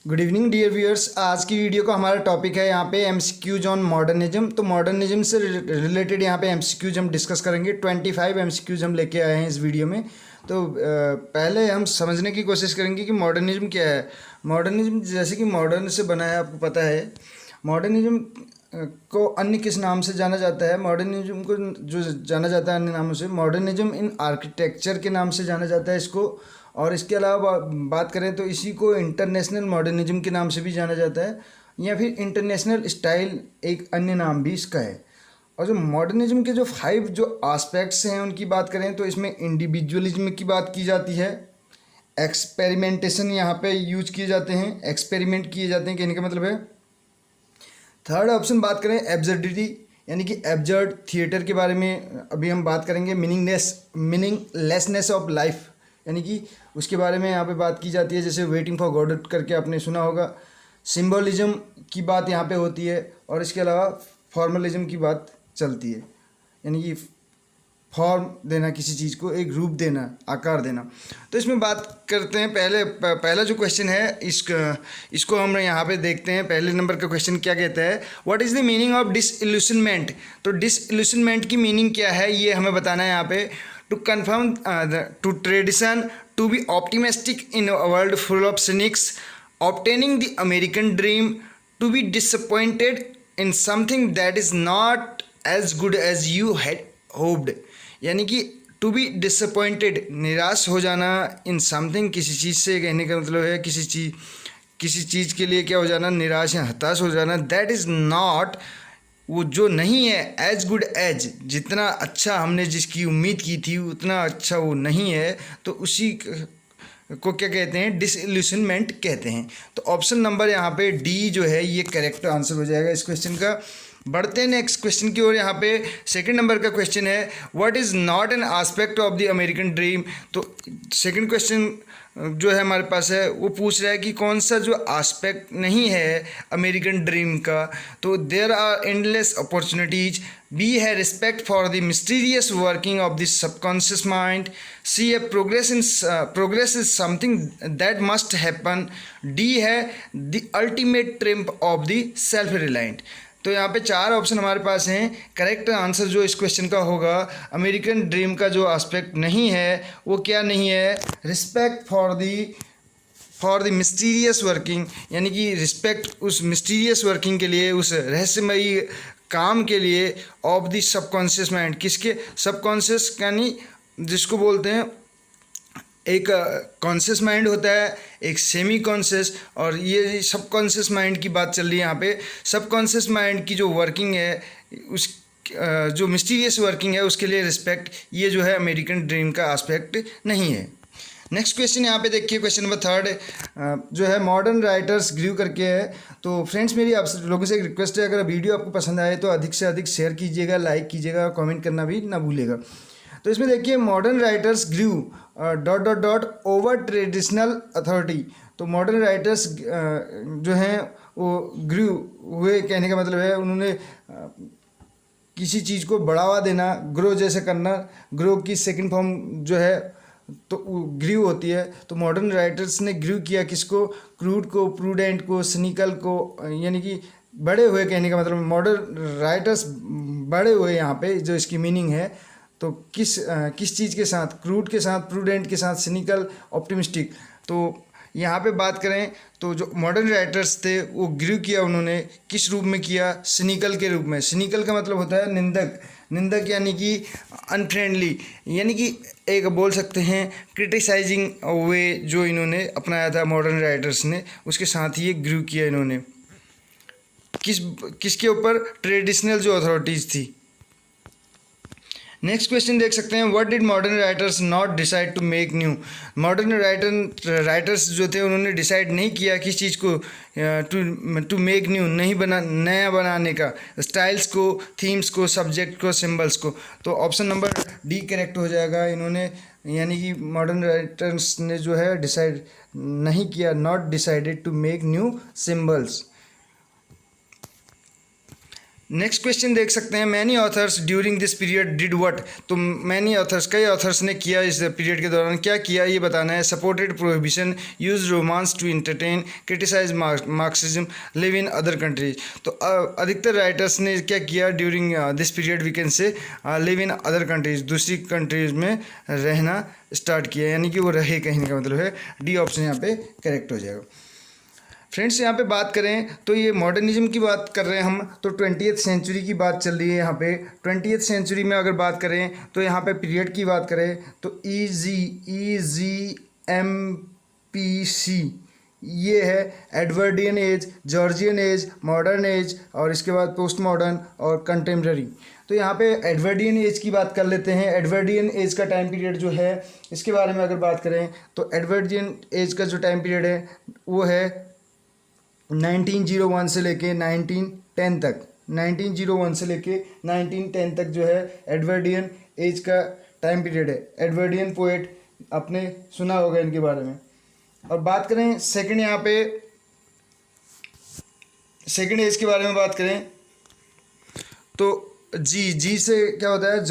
Good evening dear viewers. आज की video का हमारा टॉपिक है यहाँ पे एमसीक्यूज ऑन मॉडर्निज्म। तो मॉडर्निज्म से रिलेटेड यहाँ पे एमसीक्यूज हम डिस्कस करेंगे। 25 एमसीक्यूज हम लेके आए हैं इस वीडियो में। तो पहले हम समझने की कोशिश करेंगे कि मॉडर्निज्म क्या है। मॉडर्निज्म जैसे कि मॉडर्न से बना है, आपको पता है। मॉडर्निज्म को अन्य किस नाम से जाना जाता है? मॉडर्निज्म को जो जाना जाता है अन्य नामों से, मॉडर्निज्म इन आर्किटेक्चर के नाम से जाना जाता है इसको। और इसके अलावा बात करें तो इसी को इंटरनेशनल मॉडर्निज्म के नाम से भी जाना जाता है, या फिर इंटरनेशनल स्टाइल एक अन्य नाम भी इसका है। और जो मॉडर्निज्म के जो 5 जो एस्पेक्ट्स हैं उनकी बात करें तो इसमें इंडिविजुअलिज्म की बात की जाती है, एक्सपेरिमेंटेशन यहाँ पे यूज किए जाते हैं, एक्सपेरिमेंट किए जाते हैं कहने का मतलब है। थर्ड ऑप्शन बात करें एब्सर्डिटी, यानी कि एब्जर्ड थिएटर के बारे में अभी हम बात करेंगे। मीनिंगलेसनेस ऑफ लाइफ, यानी कि उसके बारे में यहाँ पे बात की जाती है, जैसे वेटिंग फॉर गॉड करके आपने सुना होगा। सिंबलिज्म की बात यहाँ पे होती है, और इसके अलावा फॉर्मलिज्म की बात चलती है, यानी कि फॉर्म देना, किसी चीज़ को एक रूप देना, आकार देना। तो इसमें बात करते हैं। पहला जो क्वेश्चन है इसको हम यहाँ पे देखते हैं। पहले नंबर का क्वेश्चन क्या कहता है, what is the meaning of disillusionment. तो डिसइल्यूशनमेंट की मीनिंग क्या है ये हमें बताना है यहाँ पे। To confirm to tradition, to be optimistic in a world full of cynics, obtaining the American dream, to be disappointed in something that is not as good as you had hoped, यानी कि to be disappointed, निराश हो जाना, in something किसी चीज़ से, कहने का मतलब है किसी चीज़ के लिए क्या हो जाना, निराश या हताश हो जाना। दैट इज़ नॉट, वो जो नहीं है, एज गुड एज, जितना अच्छा हमने जिसकी उम्मीद की थी उतना अच्छा वो नहीं है, तो उसी को क्या कहते हैं, डिसइल्यूशनमेंट कहते हैं। तो ऑप्शन नंबर यहाँ पे डी जो है ये करेक्ट आंसर हो जाएगा इस क्वेश्चन का। बढ़ते हैं नेक्स्ट क्वेश्चन की ओर। यहाँ पे सेकंड नंबर का क्वेश्चन है, what is not an aspect of the American dream. तो सेकंड क्वेश्चन जो है हमारे पास है वो पूछ रहा है कि कौन सा जो आस्पेक्ट नहीं है अमेरिकन ड्रीम का। तो there are endless opportunities, B है respect for the mysterious working of the subconscious mind, C है progress is something that must happen, D है the ultimate triumph of the self reliant. तो यहाँ पे 4 option हमारे पास हैं। करेक्ट आंसर जो इस क्वेश्चन का होगा, अमेरिकन ड्रीम का जो एस्पेक्ट नहीं है वो क्या नहीं है, respect for the mysterious working, यानी कि रिस्पेक्ट उस मिस्टीरियस वर्किंग के लिए, उस रहस्यमयी काम के लिए, ऑफ द सबकॉन्शियस माइंड, किसके सबकॉन्शियस, यानी जिसको बोलते हैं एक कॉन्शियस माइंड होता है, एक सेमी कॉन्शियस, और ये सब कॉन्शियस माइंड की बात चल रही है यहाँ पे। सब कॉन्शियस माइंड की जो वर्किंग है, उस जो मिस्टीरियस वर्किंग है उसके लिए रिस्पेक्ट, ये जो है अमेरिकन ड्रीम का एस्पेक्ट नहीं है। नेक्स्ट क्वेश्चन यहाँ पे देखिए, क्वेश्चन नंबर 3 जो है मॉडर्न राइटर्स ग्रू करके है। तो फ्रेंड्स मेरी आप लोगों से एक रिक्वेस्ट है, अगर वीडियो आपको पसंद आए तो अधिक से अधिक शेयर कीजिएगा, लाइक कीजिएगा, कमेंट करना भी ना भूलिएगा। तो इसमें देखिए मॉडर्न राइटर्स ग्रू ओवर ट्रेडिशनल अथॉरिटी। तो मॉडर्न राइटर्स जो हैं वो ग्रू हुए, कहने का मतलब है उन्होंने किसी चीज़ को बढ़ावा देना, ग्रो जैसे करना। ग्रो की सेकंड फॉर्म जो है तो ग्रू होती है। तो मॉडर्न राइटर्स ने ग्रू किया किसको, क्रूड को, प्रूडेंट को, सिनिकल को, यानी कि बड़े हुए, कहने का मतलब मॉडर्न राइटर्स बड़े हुए यहाँ पे, जो इसकी मीनिंग है। तो किस चीज़ के साथ, क्रूड के साथ, प्रूडेंट के साथ, सिनिकल, ऑप्टिमिस्टिक। तो यहाँ पे बात करें तो जो मॉडर्न राइटर्स थे वो ग्रू किया उन्होंने किस रूप में किया, सिनिकल के रूप में। सिनिकल का मतलब होता है निंदक, यानी कि अनफ्रेंडली, यानी कि एक बोल सकते हैं क्रिटिसाइजिंग वे जो इन्होंने अपनाया था मॉडर्न राइटर्स ने, उसके साथ ही ये ग्रू किया इन्होंने। किसके ऊपर, ट्रेडिशनल जो अथॉरिटीज़ थी। नेक्स्ट क्वेश्चन देख सकते हैं, what did modern writers not decide to make new. Modern writers जो थे उन्होंने डिसाइड नहीं किया किस चीज़ को टू मेक न्यू, नया बनाने का, स्टाइल्स को, थीम्स को, सब्जेक्ट को, सिंबल्स को। तो ऑप्शन नंबर डी करेक्ट हो जाएगा। इन्होंने, यानी कि मॉडर्न राइटर्स ने जो है डिसाइड नहीं किया, not decided to make new symbols. Next question देख सकते हैं, many authors during this period did what. तो मैनी ऑथर्स, कई ऑथर्स ने किया इस पीरियड के दौरान क्या किया ये बताना है। Supported prohibition, use romance to entertain, criticize Marxism, live in other countries. तो अधिकतर राइटर्स ने क्या किया during this period, we can say live in other countries, दूसरी कंट्रीज में रहना स्टार्ट किया, यानी कि वो रहे कहीं का मतलब है। डी ऑप्शन यहाँ पे करेक्ट हो जाएगा। फ्रेंड्स यहाँ पे बात करें तो ये मॉडर्निज्म की बात कर रहे हैं हम, तो 20th सेंचुरी की बात चल रही है यहाँ पे। 20th सेंचुरी में अगर बात करें तो यहाँ पे पीरियड की बात करें तो EGMPC ये है Edwardian age, Georgian age, modern age और इसके बाद पोस्ट मॉडर्न और कंटेम्प्रेरी। तो यहाँ पे एडवर्डियन एज की बात कर लेते हैं। एडवर्डियन एज का टाइम पीरियड जो है इसके बारे में अगर बात करें तो एडवर्डियन एज का जो टाइम पीरियड है वो है 1901 से लेके 1910 तक। 1901 से लेके 1910 तक जो है एडवर्डियन एज का टाइम पीरियड है। एडवर्डियन पोएट आपने सुना होगा इनके बारे में। और बात करें सेकंड, यहाँ पे सेकंड एज के बारे में बात करें तो जी से क्या होता है,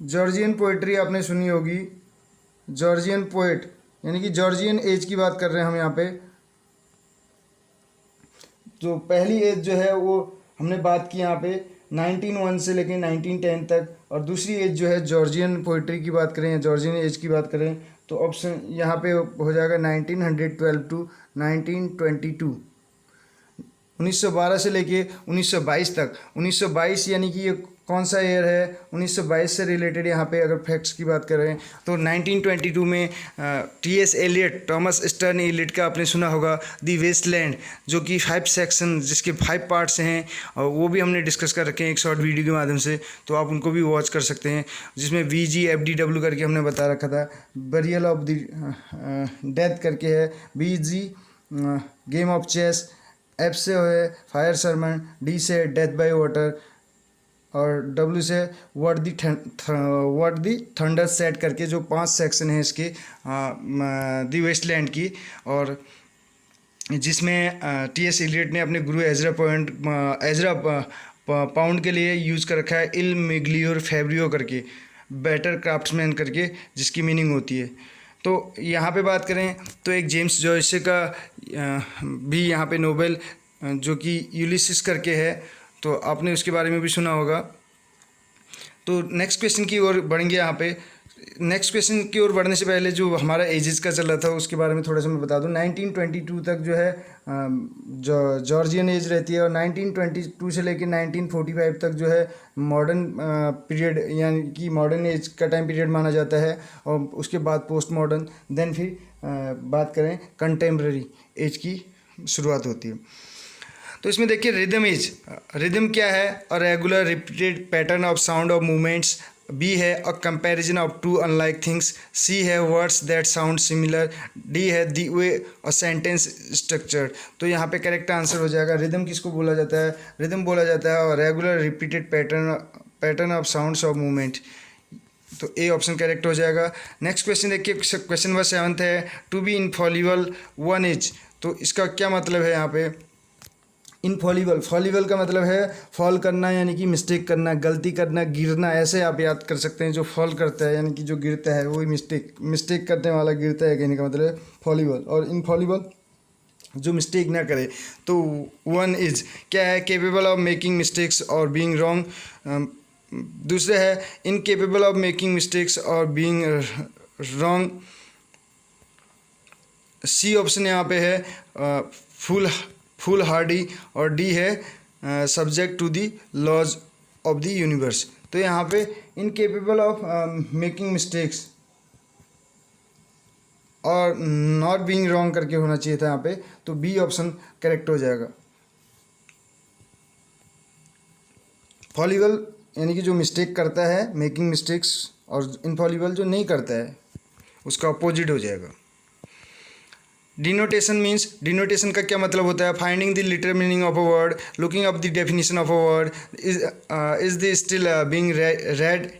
जॉर्जियन पोएट्री आपने सुनी होगी। जॉर्जियन पोएट यानी कि जॉर्जियन एज की बात कर रहे हैं हम यहाँ पे। जो पहली एज जो है वो हमने बात की यहाँ पे 1901 से लेकर 1910 तक, और दूसरी एज जो है जॉर्जियन पोइट्री की बात करें या जॉर्जियन एज की बात करें तो ऑप्शन यहाँ पे हो जाएगा 1912 टू 1922। 1912 से लेके 1922 तक। 1922 यानी कि ये कौन सा ईयर है, 1922 से रिलेटेड यहाँ पे अगर फैक्ट्स की बात करें तो 1922 में T.S. Elliott, Thomas stern Elliott का आपने सुना होगा दी वेस्टलैंड, जो कि 5 सेक्शन जिसके 5 पार्ट्स हैं, और वो भी हमने डिस्कस कर रखे हैं एक शॉर्ट वीडियो के माध्यम से, तो आप उनको भी वॉच कर सकते हैं। जिसमें VGFDW करके हमने बता रखा था, बरियल ऑफ द डेथ करके है, BG game of chess, F से है फायर सरमन, D से डेथ बाय वाटर और W से व्हाट दी थंडर सेट करके जो 5 सेक्शन है इसके दी वेस्टलैंड की, और जिसमें T.S. एलियट ने अपने गुरु एजरा पाउंड के लिए यूज़ कर रखा है इल मिग्लियोर फेब्रियो करके, बेटर क्राफ्ट्समैन करके, जिसकी मीनिंग होती है। तो यहाँ पे बात करें तो एक जेम्स जॉयस का भी यहाँ पे नोबेल जो कि यूलिसिस करके है, तो आपने उसके बारे में भी सुना होगा। तो नेक्स्ट क्वेश्चन की ओर बढ़ेंगे। यहाँ पे नेक्स्ट क्वेश्चन की ओर बढ़ने से पहले जो हमारा एजेस का चल रहा था उसके बारे में थोड़ा सा मैं बता दूं। 1922 तक जो है जॉर्जियन एज रहती है, और 1922 से लेकर 1945 तक जो है मॉडर्न पीरियड यानी कि मॉडर्न एज का टाइम पीरियड माना जाता है, और उसके बाद पोस्ट मॉडर्न, देन फिर बात करें कंटेम्प्रेरी एज की शुरुआत होती है। तो इसमें देखिए रिदम एज, रिदम क्या है, a regular repeated pattern of sound of movements. B है a comparison of two unlike things. C है words that sound similar. D है the way a sentence structured. तो यहाँ पे करेक्ट आंसर हो जाएगा रिदम किसको बोला जाता है, रिदम बोला जाता है regular repeated pattern of sounds of movement. तो ए ऑप्शन करेक्ट हो जाएगा। नेक्स्ट क्वेश्चन देखिए, क्वेश्चन नंबर 7 है to be infallible one is. तो इसका क्या मतलब है यहाँ पे, इनफॉलिबल, फॉलिबल का मतलब है फॉल करना यानी कि मिस्टेक करना, गलती करना, गिरना, ऐसे आप याद कर सकते हैं। जो फॉल करता है यानी कि जो गिरता है वही मिस्टेक करने वाला गिरता है कहने का मतलब है फॉलिबल, और इनफॉलिबल जो मिस्टेक ना करे। तो वन इज क्या है, केपेबल ऑफ मेकिंग मिस्टेक्स और बीइंग रॉन्ग। दूसरे है इनकेपेबल ऑफ मेकिंग मिस्टेक्स और बीइंग रॉन्ग। सी ऑप्शन यहाँ पे है फुल हार्डी, और डी है subject to the laws of the universe. तो यहाँ पे इनकेपेबल ऑफ मेकिंग मिस्टेक्स और नॉट बीइंग रॉन्ग करके होना चाहिए था यहाँ पे, तो बी ऑप्शन करेक्ट हो जाएगा। फॉलिबल यानी कि जो मिस्टेक करता है, मेकिंग मिस्टेक्स, और इनफॉलिबल जो नहीं करता है उसका अपोजिट हो जाएगा। डिनोटेशन मीन्स, डिनोटेशन का क्या मतलब होता है, finding the literal meaning of a word, looking up the definition of a word, is the still being red.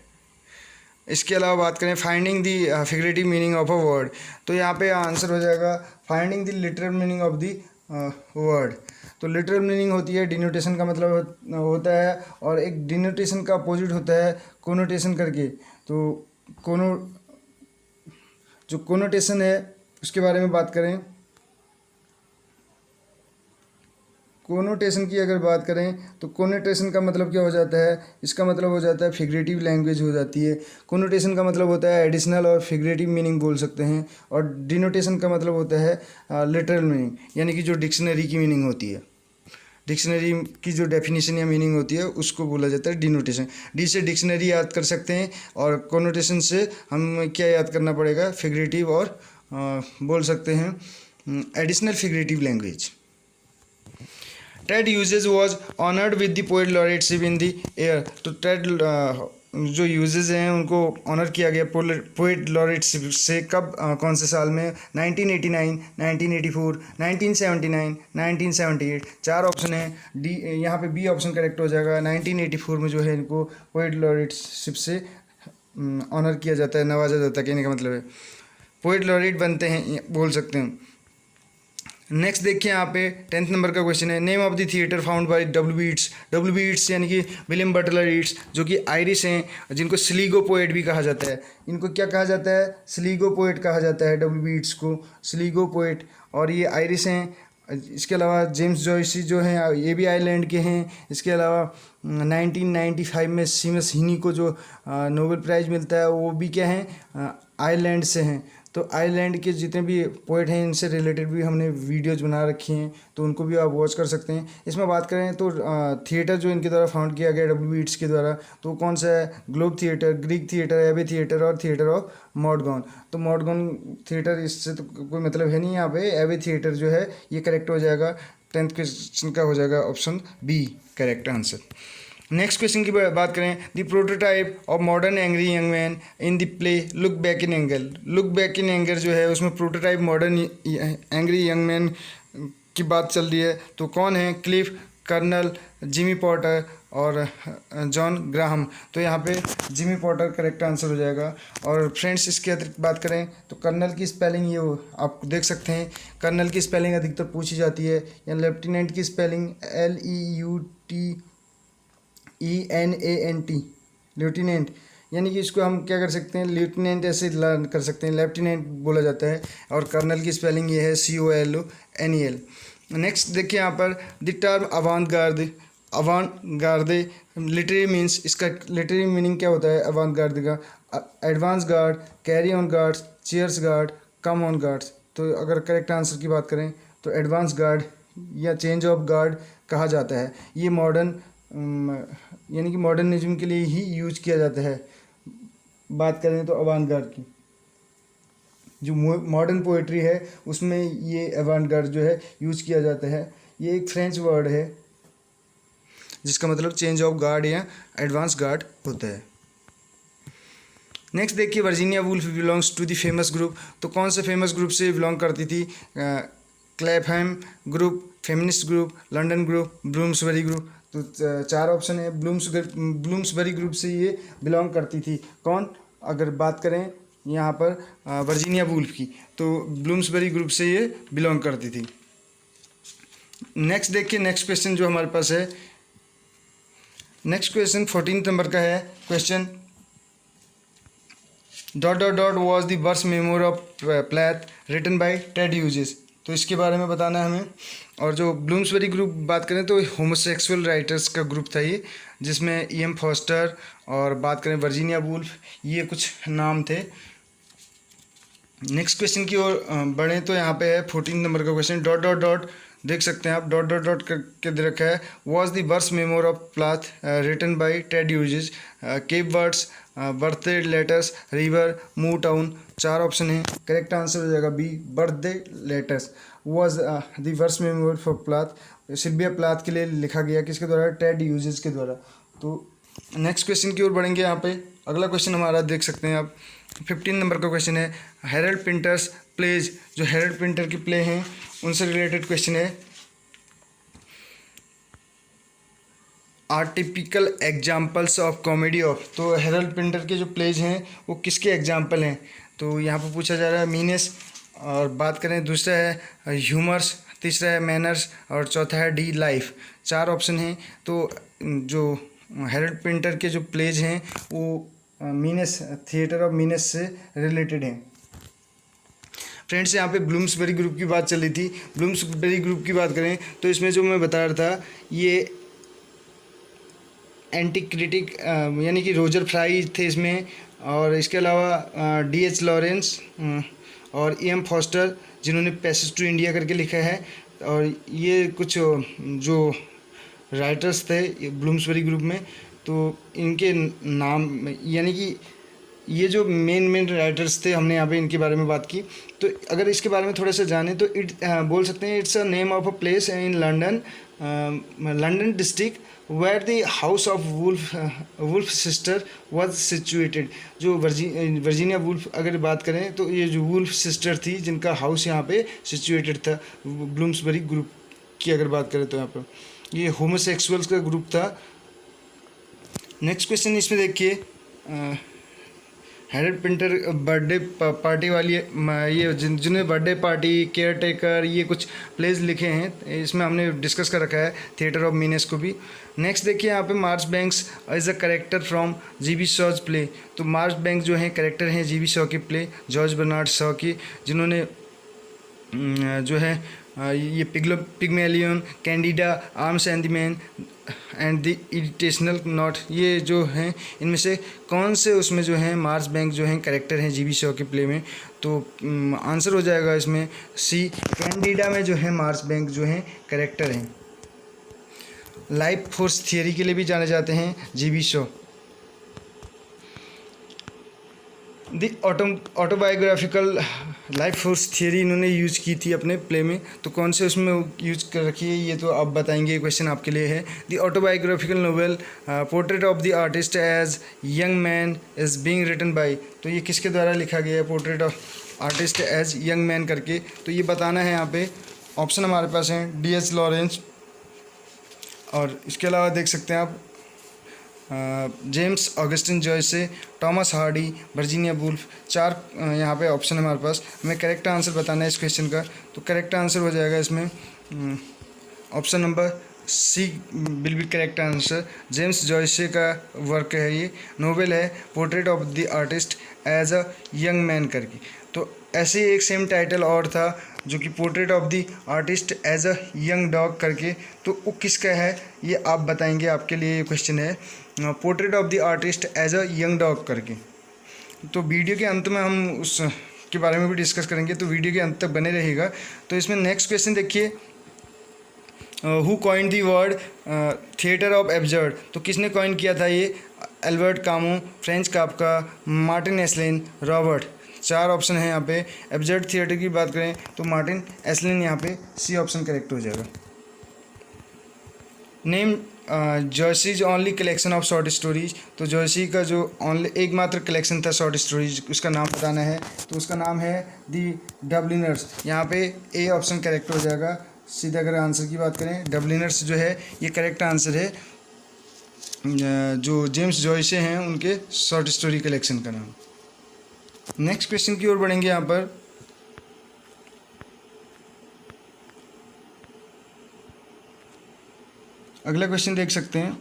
इसके अलावा बात करें finding the figurative meaning of a word, तो यहाँ पे आंसर हो जाएगा finding the literal meaning of the word. तो लिटरल मीनिंग होती है, डिनोटेशन का मतलब होता है, और एक डिनोटेशन का अपोजिट होता है कोनोटेशन करके। तो कोनो जो कोनोटेशन है उसके बारे में बात करें, कोनोटेशन की अगर बात करें तो कोनोटेशन का मतलब क्या हो जाता है, इसका मतलब हो जाता है फिगरेटिव लैंग्वेज हो जाती है। कोनोटेशन का मतलब होता है एडिशनल और फिगरेटिव मीनिंग बोल सकते हैं, और डिनोटेशन का मतलब होता है लिटरल मीनिंग, यानी कि जो डिक्शनरी की मीनिंग होती है, डिक्शनरी की जो डेफिनेशन या मीनिंग होती है उसको बोला जाता है डिनोटेशन। डी से डिक्शनरी याद कर सकते हैं, और कोनोटेशन से हम क्या याद करना पड़ेगा, फिगरेटिव और बोल सकते हैं additional figurative language. Ted Hughes was honoured with the poet laureateship in the year. तो टेड जो यूजेज हैं उनको ऑनर किया गया पोएट लॉरेटशिप से, कब कौन से साल में, 1989, 1984, 1979, 1978। चार ऑप्शन है, डी यहाँ पे बी ऑप्शन करेक्ट हो जाएगा। 1984 में जो है इनको पोएट लॉरेटशिप से ऑनर किया जाता है, नवाजा जाता है, कहने का मतलब है पोएट लॉरेट बनते हैं बोल सकते हैं। नेक्स्ट देखिए यहाँ पे 10th नंबर का क्वेश्चन है, name of the theatre found by W Yeats. W Yeats यानी कि विलियम बटलर ईट्स, जो कि आयरिश हैं, जिनको स्लीगो पोएट भी कहा जाता है। इनको क्या कहा जाता है, स्लीगो पोएट कहा जाता है डब्ल्यू ईट्स को, स्लीगो पोएट, और ये आयरिश हैं। इसके अलावा जेम्स जॉयसी जो हैं ये भी आयरलैंड के हैं। इसके अलावा 1995 में सीमस हीनी को जो नोबेल प्राइज़ मिलता है वो भी क्या हैं, आयरलैंड से हैं। तो आयरलैंड के जितने भी पोइट हैं इनसे रिलेटेड भी हमने वीडियोज बना रखी हैं, तो उनको भी आप वॉच कर सकते हैं। इसमें बात करें तो थिएटर जो इनके द्वारा फाउंड किया गया डब्ल्यू ईट्स के द्वारा, तो कौन सा है, ग्लोब थिएटर, ग्रीक थिएटर, एबे थिएटर और थिएटर ऑफ मॉडगॉन। तो मॉडगॉन थिएटर इससे तो कोई मतलब है नहीं यहाँ पे, एबे थिएटर जो है ये करेक्ट हो जाएगा। 10th क्वेश्चन का हो जाएगा option B correct answer. Next question की बात करें, the prototype of modern angry young man in the play look back in anger. Look back in anger जो है उसमें prototype modern angry young man की बात चल रही है। तो कौन है, क्लिफ, कर्नल, जिमी पॉटर और जॉन ग्राहम। तो यहाँ पे जिमी पॉटर करेक्ट आंसर हो जाएगा। और फ्रेंड्स इसके अतिरिक्त बात करें तो कर्नल की स्पेलिंग ये आप देख सकते हैं, कर्नल की स्पेलिंग अधिकतर पूछी जाती है, या लेफ्टिनेंट की स्पेलिंग LEUTENANT, लेफ्टिनेंट, यानी कि इसको हम क्या कर सकते हैं, लेफ्टिनेंट ऐसे लर्न कर सकते हैं, लेफ्टिनेंट बोला जाता है। और कर्नल की स्पेलिंग ये है COLNEL। नेक्स्ट देखिए यहाँ पर द टर्म अवांट-गार्दे लिटरेरी मीन्स, इसका लिटरेरी मीनिंग क्या होता है अवांट-गार्दे का, advance guard, carry on guards, cheers guard, come on guards. तो अगर करेक्ट आंसर की बात करें तो एडवांस गार्ड या चेंज ऑफ गार्ड कहा जाता है। ये मॉडर्न यानी कि मॉडर्निज्म के लिए ही यूज किया जाता है। बात करें तो अवांट-गार्ड की, जो मॉडर्न पोएट्री है उसमें ये अवांट-गार्ड जो है यूज किया जाता है। ये एक फ्रेंच वर्ड है जिसका मतलब चेंज ऑफ गार्ड या एडवांस गार्ड होता है। नेक्स्ट देखिए, Virginia Woolf belongs to the famous group. तो कौन से फेमस ग्रुप से बिलोंग करती थी, Clapham group, feminist group, London group, Bloomsbury group. तो चार ऑप्शन है, ब्लूम्सबरी ग्रुप से ये बिलोंग करती थी। कौन, अगर बात करें यहाँ पर वर्जीनिया वुल्फ की, तो ब्लूम्सबरी ग्रुप से ये बिलोंग करती थी। नेक्स्ट देखिए, नेक्स्ट क्वेश्चन जो हमारे पास है, नेक्स्ट क्वेश्चन 14 नंबर का है question, dot dot dot was the birth memoir of Plath written by Ted Hughes. तो इसके बारे में बताना है हमें। और जो ब्लूम्सबरी ग्रुप बात करें तो होमोसेक्सुअल राइटर्स का ग्रुप था ये, जिसमें E.M. फॉस्टर और बात करें वर्जीनिया वुल्फ, ये कुछ नाम थे। नेक्स्ट क्वेश्चन की ओर बढ़ें तो यहाँ पे है 14 नंबर का क्वेश्चन, डॉट डॉट डॉट देख सकते हैं आप, डॉट डॉट डॉट करके दे रखा है, was the birth memoir of Plath written by Ted Hughes, Cave Birds, birthday letters, river, Moortown. चार ऑप्शन है, करेक्ट आंसर हो जाएगा B, birthday letters was the birth memoir for Plath. Sylvia Plath के लिए लिखा गया, किसके द्वारा, टेड ह्यूजेस के द्वारा। तो नेक्स्ट क्वेश्चन की ओर बढ़ेंगे। यहाँ पे अगला क्वेश्चन हमारा देख सकते हैं आप, 15 नंबर का क्वेश्चन है, हेरल्ड पिंटर्स प्लेज। जो हेरल्ड पिंटर की प्ले हैं उनसे रिलेटेड क्वेश्चन है, are typical examples of comedy of. तो हेरल्ड पिंटर के जो प्लेज हैं वो किसके एग्जाम्पल हैं, तो यहाँ पर पूछा जा रहा है मीनेस। और बात करें दूसरा है ह्यूमर्स, तीसरा है मैनर्स और चौथा है डी लाइफ। 4 ऑप्शन हैं। तो जो हैरोल्ड पिंटर के जो प्लेज हैं वो मीनेस थिएटर ऑफ मीनेस से रिलेटेड हैं। फ्रेंड्स, यहाँ पे ब्लूम्सबेरी ग्रुप की बात चल रही थी। ब्लूम्सबेरी ग्रुप की बात करें तो इसमें जो मैं बता रहा था, ये एंटी क्रिटिक यानी कि रोजर फ्राई थे इसमें, और इसके अलावा डी.एच. लॉरेंस और E.M. फॉस्टर, जिन्होंने पैसेज टू इंडिया करके लिखा है। और ये कुछ जो राइटर्स थे ब्लूम्सबेरी ग्रुप में, तो इनके नाम यानी कि ये जो मेन राइटर्स थे, हमने यहाँ पे इनके बारे में बात की। तो अगर इसके बारे में थोड़ा सा जाने तो बोल सकते हैं it's a name of a place in London district where the house of Woolf sister was situated. जो वर्जीनिया वुल्फ अगर बात करें तो ये जो वुल्फ सिस्टर थी, जिनका हाउस यहाँ पे सिचुएटेड था ब्लूम्सबेरी ग्रुप की अगर बात करें तो यहाँ पर ये होमोसेक्सुअल्स का ग्रुप था। नेक्स्ट क्वेश्चन इसमें देखिए, हैरोल्ड पिंटर बर्थडे पार्टी वाली ये जिन्होंने बर्थडे पार्टी, केयर टेकर, ये कुछ प्लेज लिखे हैं, इसमें हमने डिस्कस कर रखा है थिएटर ऑफ मीनेस को भी। नेक्स्ट देखिए यहाँ पे Marshbanks is a character from GB. Shaw's play. तो मार्शबैंक्स जो हैं कैरेक्टर हैं जी.बी. शॉ के प्ले, जॉर्ज बर्नार्ड शॉ की, जिन्होंने जो है ये Pygmalion, Candida, Arms and the Man and the irrational knot, ये जो हैं इनमें से कौन से उसमें जो हैं मार्शबैंक जो हैं कैरेक्टर हैं जी.बी. शॉ के प्ले में। तो आंसर हो जाएगा इसमें सी, कैंडिडा में जो है मार्शबैंक जो हैं कैरेक्टर हैं। लाइफ फोर्स थियरी के लिए भी जाने जाते हैं जी.बी. शॉ। दी ऑटोबायोग्राफिकल लाइफ फोर्स थियरी इन्होंने यूज की थी अपने प्ले में, तो कौन से उसमें यूज कर रखी है ये तो आप बताएंगे, ये क्वेश्चन आपके लिए है। The autobiographical novel portrait of the artist as young man is being written by, तो ये किसके द्वारा लिखा गया है portrait of artist as young man करके, तो ये बताना है यहाँ पे। ऑप्शन हमारे पास हैं डी.एच. लॉरेंस, और इसके अलावा देख सकते हैं आप James Augustine Joyce, Thomas Hardy, Virginia Woolf. 4 यहाँ पे ऑप्शन है हमारे पास। हमें करेक्ट आंसर बताना है इस क्वेश्चन का, तो करेक्ट आंसर हो जाएगा इसमें option number C will be correct answer. James Joyce का वर्क है, ये नोवेल है portrait of the artist as a young man करके। तो ऐसे ही एक सेम टाइटल और था जो कि portrait of the artist as a young dog करके, तो वो किसका है ये आप बताएंगे, आपके लिए ये क्वेश्चन है portrait of the artist as a young dog करके। तो वीडियो के अंत में हम उस के बारे में भी डिस्कस करेंगे, तो वीडियो के अंत तक बने रहेगा। तो इसमें नेक्स्ट क्वेश्चन देखिए, who coined the word theatre of absurd, तो किसने कॉइन किया था ये, Albert Camus, Franz Kafka, Martin Esslin, Robert. 4 option है यहाँ पे। एब्सर्ड थिएटर की बात करें तो मार्टिन एस्लिन, यहाँ पे सी ऑप्शन करेक्ट हो जाएगा। Name Joyce's only collection of short stories, तो जॉयसी का जो ओनली एकमात्र कलेक्शन था शॉर्ट स्टोरीज, उसका नाम बताना है, तो उसका नाम है दी डबलिनर्स। यहाँ पे ए ऑप्शन करेक्ट हो जाएगा। सीधा अगर आंसर की बात करें, डबलिनर्स जो है ये करेक्ट आंसर है, जो जेम्स जॉयसे हैं उनके शॉर्ट स्टोरी कलेक्शन का नाम। नेक्स्ट क्वेश्चन की ओर बढ़ेंगे यहाँ पर। अगला क्वेश्चन देख सकते हैं,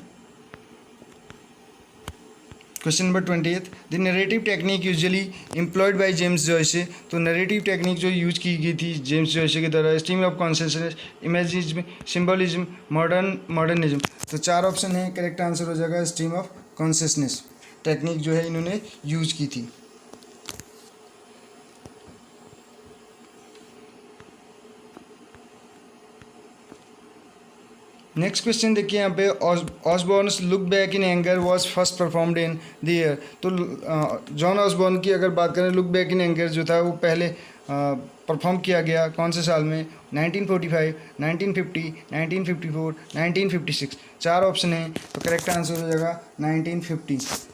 question number 28, the narrative technique usually employed by James Joyce, तो नरेटिव टेक्निक जो यूज की गई थी जेम्स जॉयसे के द्वारा, stream of consciousness, imagism, symbolism, modernism. तो 4 ऑप्शन है, करेक्ट आंसर हो जाएगा स्ट्रीम ऑफ कॉन्शियसनेस टेक्निक जो है इन्होंने यूज की थी। नेक्स्ट क्वेश्चन देखिए यहाँ पे, Osborne's look back in anger was first performed in the year, तो जॉन ऑसबॉर्न की अगर बात करें, लुक बैक इन एंगर जो था वो पहले परफॉर्म किया गया कौन से साल में, 1945, 1950, 1954, 1956। 4 ऑप्शन हैं, तो करेक्ट आंसर हो जाएगा 1950।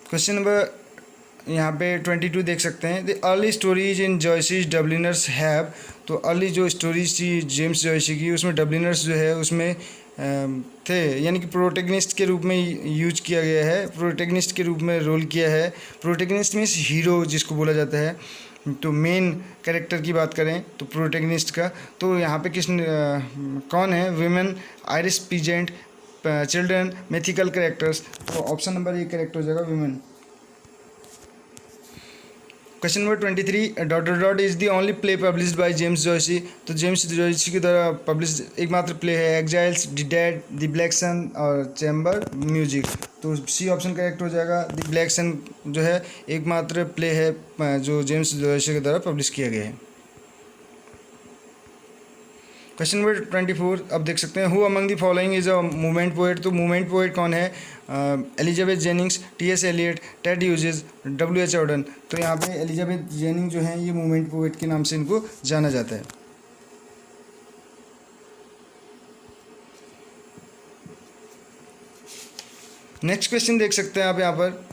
क्वेश्चन नंबर यहाँ पे 22 देख सकते हैं, the early stories in Joyce's Dubliners have, तो अर्ली जो स्टोरीज थी जेम्स जॉयसी की उसमें डबलिनर्स जो है उसमें थे, यानी कि प्रोटेगनिस्ट के रूप में यूज किया गया है, प्रोटेगनिस्ट के रूप में रोल किया है। प्रोटेगनिस्ट मीन्स हीरो जिसको बोला जाता है। तो मेन कैरेक्टर की बात करें तो प्रोटेगनिस्ट का, तो यहाँ पे कौन है? Women, Irish peasant, children, mythical characters. तो ऑप्शन नंबर ए करेक्ट हो जाएगा, women. Question number 23, dot dot dot is the only play published by James Joyce. तो जेम्स जॉयसी की द्वारा पब्लिश एकमात्र प्ले है Exiles, the dead, the black sun और chamber music. तो सी ऑप्शन करेक्ट हो जाएगा। द ब्लैक सन जो है एकमात्र प्ले है जो जेम्स जॉयसी के द्वारा पब्लिश किया गया है। क्वेश्चन नंबर 24, अब देख सकते हैं, who among the following is a movement poet. तो मूवमेंट पोएट कौन है? Elizabeth Jennings, T S. Eliot, Ted Hughes, W H. Auden. तो यहाँ पे एलिजाबेथ जेनिंग जो है ये मूवमेंट पोएट के नाम से इनको जाना जाता है। नेक्स्ट क्वेश्चन देख सकते हैं आप यहाँ पर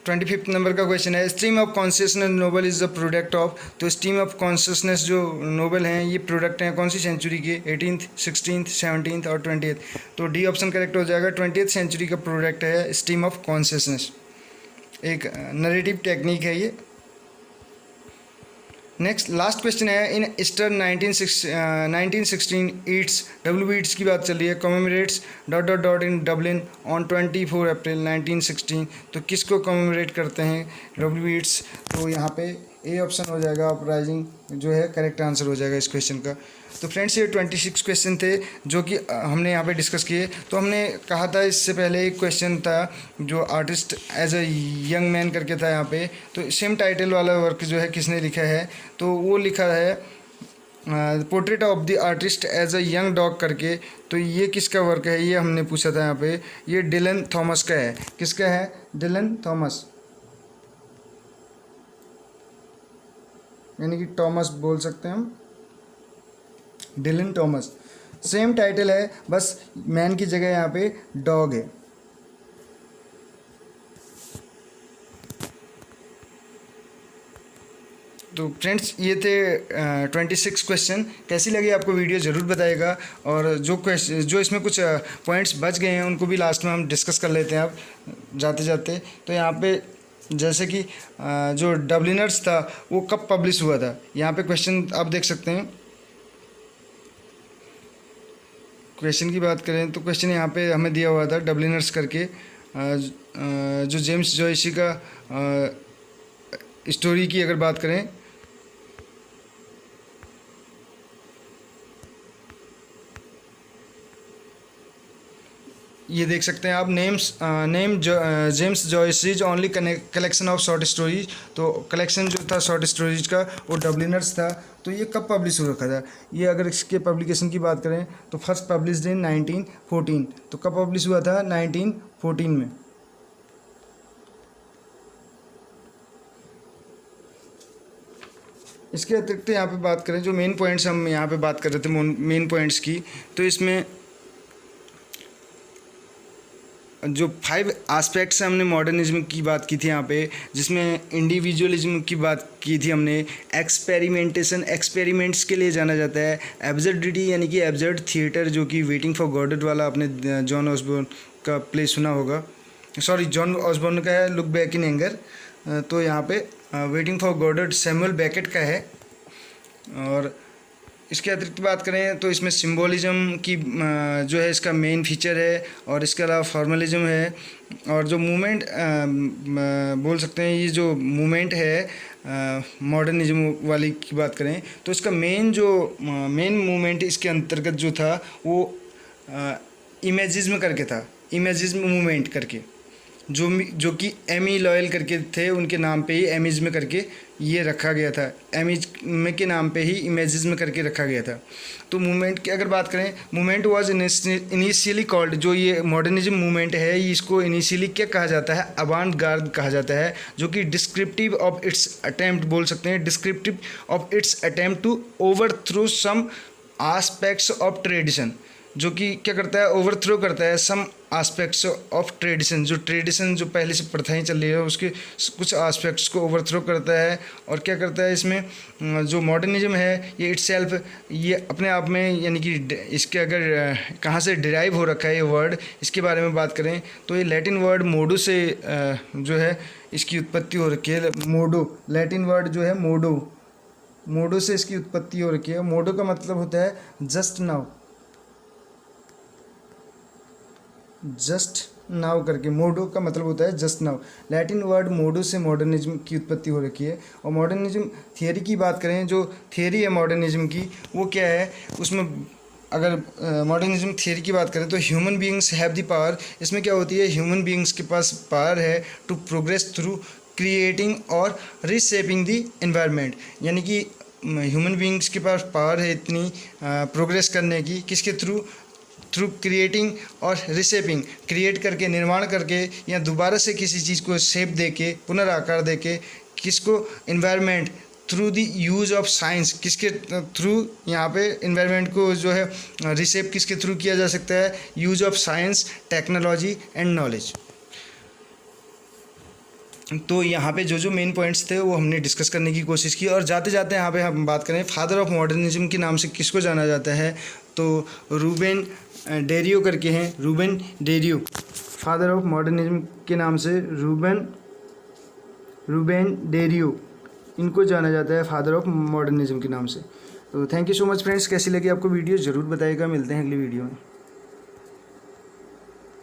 25 नंबर का क्वेश्चन है, stream of consciousness novel is the product of. तो स्ट्रीम ऑफ कॉन्शियसनेस जो नोबल हैं ये प्रोडक्ट हैं कौन सी सेंचुरी के? 18th, 16th, 17th और 20th। तो डी ऑप्शन करेक्ट हो जाएगा। 20th सेंचुरी का प्रोडक्ट है स्ट्रीम ऑफ कॉन्शियसनेस, एक नरेटिव टेक्निक है ये। नेक्स्ट लास्ट क्वेश्चन है, in Easter 1916 Yeats, W Yeats की बात चल रही है, commemorates dot dot dot in Dublin on 24 April 1916। तो किसको कॉमेमोरेट करते हैं डब्ल्यू ईट्स? तो यहाँ पे ए ऑप्शन हो जाएगा, अपराइजिंग जो है करेक्ट आंसर हो जाएगा इस क्वेश्चन का। तो फ्रेंड्स ये 26 क्वेश्चन थे जो कि हमने यहाँ पे डिस्कस किए। तो हमने कहा था इससे पहले एक क्वेश्चन था जो artist as a young man करके था यहाँ पे, तो सेम टाइटल वाला वर्क जो है किसने लिखा है? तो वो लिखा है portrait of the artist as a young dog करके। तो ये किसका वर्क है ये हमने पूछा था यहाँ पे, ये डिलन थॉमस का है। किसका है? डिलन थॉमस, यानी कि थॉमस बोल सकते हैं हम, डिलन थॉमस। सेम टाइटल है, बस मैन की जगह यहाँ पे डॉग है। तो फ्रेंड्स ये थे 26 क्वेश्चन। कैसी लगी आपको वीडियो ज़रूर बताइएगा, और जो इसमें कुछ पॉइंट्स बच गए हैं उनको भी लास्ट में हम डिस्कस कर लेते हैं अब जाते जाते। तो यहाँ पे जैसे कि जो डबलिनर्स था वो कब पब्लिश हुआ था, यहाँ पे क्वेश्चन आप देख सकते हैं। क्वेश्चन की बात करें तो क्वेश्चन यहाँ पे हमें दिया हुआ था डबलिनर्स करके, जो जेम्स जॉयसी का स्टोरी की अगर बात करें, ये देख सकते हैं आप, James Joyce's only collection of short stories. तो कलेक्शन जो था शॉर्ट स्टोरीज का वो डबलिनर्स था। तो ये कब पब्लिश हो रखा था? ये अगर इसके पब्लिकेशन की बात करें तो फर्स्ट पब्लिश्ड इन 1914। तो कब पब्लिश हुआ था? 1914 में। इसके अतिरिक्त यहाँ पे बात करें जो मेन पॉइंट्स हम यहाँ पे बात कर रहे थे मेन पॉइंट्स की, तो इसमें जो 5 एस्पेक्ट्स हमने मॉडर्निज्म की बात की थी यहाँ पे, जिसमें इंडिविजुअलिज्म की बात की थी हमने, एक्सपेरिमेंट्स के लिए जाना जाता है, एब्सर्डिटी यानी कि एब्सर्ड थिएटर जो कि वेटिंग फॉर गॉडेट वाला आपने जॉन ऑसबॉर्न का प्ले सुना होगा, सॉरी जॉन ऑसबॉर्न का है लुक बैक इन एंगर। तो यहाँ पे वेटिंग फॉर गॉडेट सैमुअल बेकेट का है। और इसके अतिरिक्त बात करें तो इसमें सिंबोलिज्म की जो है इसका मेन फीचर है, और इसके अलावा फॉर्मलिज्म है। और जो मूवमेंट बोल सकते हैं, ये जो मूवमेंट है मॉडर्निज्म वाली की बात करें तो इसका मेन मूवमेंट इसके अंतर्गत जो था वो इमेजिज्म करके था, इमेजिज्म मूवमेंट करके, जो कि एमी लॉयल करके थे, उनके नाम पे ही एमिज्म करके ये रखा गया था, एमिज्म के नाम पे ही इमेजिज्म करके रखा गया था। तो मूवमेंट की अगर बात करें, मूवमेंट वाज इनिशियली कॉल्ड, जो ये मॉडर्निज्म मूवमेंट है इसको इनिशियली क्या कहा जाता है? अवांट गार्ड कहा जाता है, जो कि डिस्क्रिप्टिव ऑफ इट्स अटेम्प्ट बोल सकते हैं, descriptive of its attempt to overthrow some aspects of tradition. जो कि क्या करता है, ओवरथ्रो करता है सम आस्पेक्ट्स ऑफ ट्रेडिशन, जो ट्रेडिशन जो पहले से प्रथाएं चल रही है उसके कुछ आस्पेक्ट्स को ओवरथ्रो करता है। और क्या करता है इसमें जो मॉडर्निज्म है ये इटसेल्फ, ये अपने आप में, यानी कि इसके अगर कहाँ से डिराइव हो रखा है ये वर्ड, इसके बारे में बात करें तो ये लैटिन वर्ड मोडो से जो है इसकी उत्पत्ति हो रखी है। मोडो, लैटिन वर्ड जो है मोडो, मोडो से इसकी उत्पत्ति हो रखी है। मोडो का मतलब होता है जस्ट नाउ, जस्ट नाउ करके, मोडो का मतलब होता है जस्ट नाउ। लैटिन वर्ड मोडो से मॉडर्निज्म की उत्पत्ति हो रखी है। और मॉडर्निज्म थियरी की बात करें, जो थियरी है मॉडर्निज्म की वो क्या है, उसमें अगर मॉडर्निज्म थियरी की बात करें तो human beings have the power, इसमें क्या होती है, ह्यूमन बीइंग्स के पास पावर है टू प्रोग्रेस थ्रू क्रिएटिंग और रिशेपिंग द एनवायरनमेंट, यानी कि ह्यूमन बीइंग्स के पास पावर है इतनी प्रोग्रेस करने की, किसके थ्रू, थ्रू क्रिएटिंग और रिशेपिंग, क्रिएट करके, निर्माण करके, या दोबारा से किसी चीज़ को शेप दे के, पुनराकार दे के, किसको, environment, through the use of science, किसके थ्रू, यहाँ पे इन्वायरमेंट को जो है रिशेप किसके थ्रू किया जा सकता है, use of science, technology and knowledge. तो यहाँ पे जो जो मेन पॉइंट्स थे वो हमने डिस्कस करने की कोशिश की। और जाते जाते यहाँ पे हम बात करें फादर ऑफ मॉडर्निज्म के नाम से किसको जाना जाता है, तो रूबेन डेरियो करके हैं, Ruben Dario, father of modernism के नाम से रूबेन डेरियो, इनको जाना जाता है फादर ऑफ मॉडर्निज्म के नाम से। तो thank you so much friends, कैसी लगी आपको वीडियो ज़रूर बताइएगा, मिलते हैं अगली वीडियो में।